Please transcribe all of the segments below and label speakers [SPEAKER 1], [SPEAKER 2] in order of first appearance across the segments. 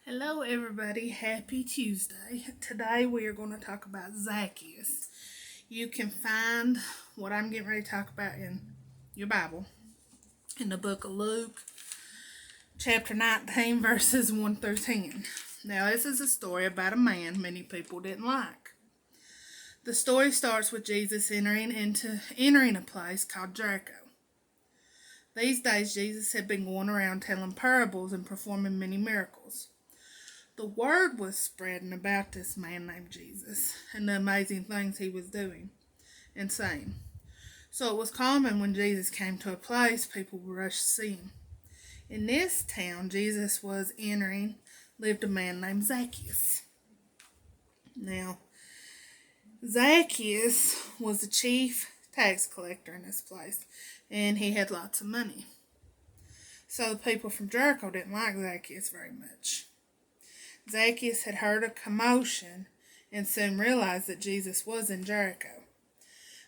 [SPEAKER 1] Hello, everybody. Happy Tuesday. Today we are going to talk about Zacchaeus. You can find what I'm getting ready to talk about in your Bible in the book of Luke, chapter 19, verses 1 through 10. Now, this is a story about a man many people didn't like. The story starts with Jesus entering a place called Jericho. These days, Jesus had been going around telling parables and performing many miracles. The word was spreading about this man named Jesus and the amazing things he was doing and saying. So it was common when Jesus came to a place, people would rush to see him. In this town Jesus was entering lived a man named Zacchaeus. Now, Zacchaeus was the chief tax collector in this place, and he had lots of money. So the people from Jericho didn't like Zacchaeus very much. Zacchaeus had heard a commotion and soon realized that Jesus was in Jericho.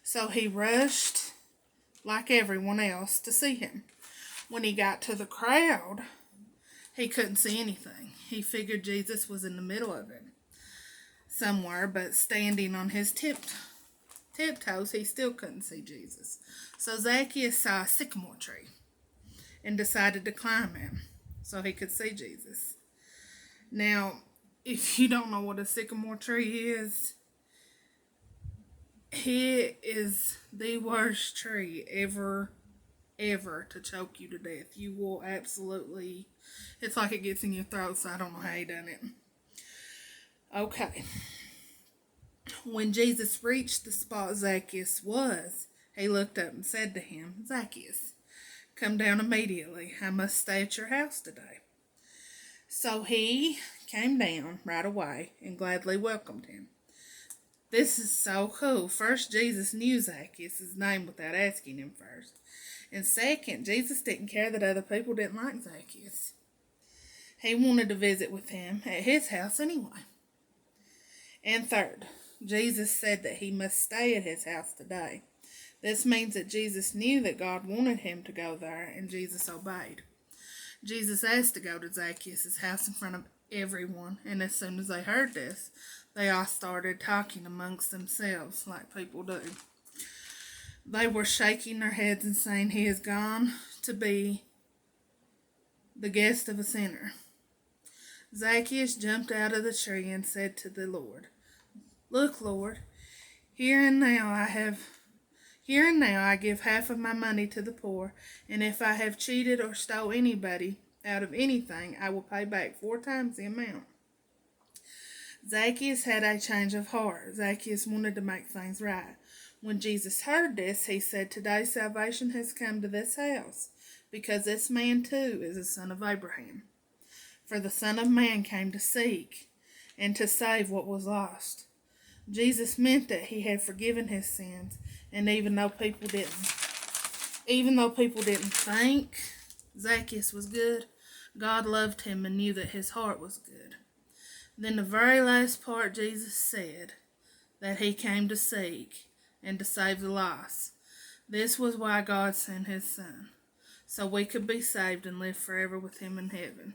[SPEAKER 1] So he rushed, like everyone else, to see him. When he got to the crowd, he couldn't see anything. He figured Jesus was in the middle of it somewhere, but standing on his tiptoes, he still couldn't see Jesus. So Zacchaeus saw a sycamore tree and decided to climb it so he could see Jesus. Now, if you don't know what a sycamore tree is, it is the worst tree ever to choke you to death. You will absolutely, it's like it gets in your throat, so I don't know how he done it. Okay. When Jesus reached the spot Zacchaeus was, he looked up and said to him, "Zacchaeus, come down immediately. I must stay at your house today." So he came down right away and gladly welcomed him. This is so cool. First, Jesus knew Zacchaeus' name without asking him first. And second, Jesus didn't care that other people didn't like Zacchaeus. He wanted to visit with him at his house anyway. And third, Jesus said that he must stay at his house today. This means that Jesus knew that God wanted him to go there, and Jesus obeyed. Jesus asked to go to Zacchaeus' house in front of everyone, and as soon as they heard this, they all started talking amongst themselves like people do. They were shaking their heads and saying, "He has gone to be the guest of a sinner." Zacchaeus jumped out of the tree and said to the Lord, "Look, Lord, here and now I give half of my money to the poor, and if I have cheated or stole anybody out of anything, I will pay back 4 times the amount." Zacchaeus had a change of heart. Zacchaeus wanted to make things right. When Jesus heard this, he said, "Today salvation has come to this house, because this man too is a son of Abraham. For the Son of Man came to seek and to save what was lost." Jesus meant that he had forgiven his sins, and even though people didn't think Zacchaeus was good, God loved him and knew that his heart was good. Then the very last part, Jesus said that he came to seek and to save the lost. This was why God sent his Son, so we could be saved and live forever with him in heaven.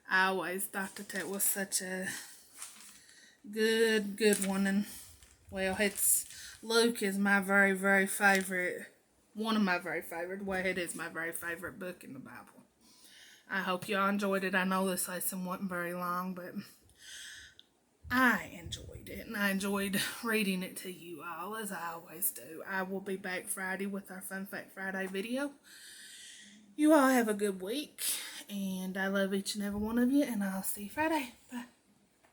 [SPEAKER 1] I always thought that was such a good one, and well, Luke is my very favorite, one of my very favorite, well, it is my very favorite book in the Bible. I hope y'all enjoyed it. I know this lesson wasn't very long, but I enjoyed it, and I enjoyed reading it to you all, as I always do. I will be back Friday with our Fun Fact Friday video. You all have a good week, and I love each and every one of you, and I'll see you Friday. Bye.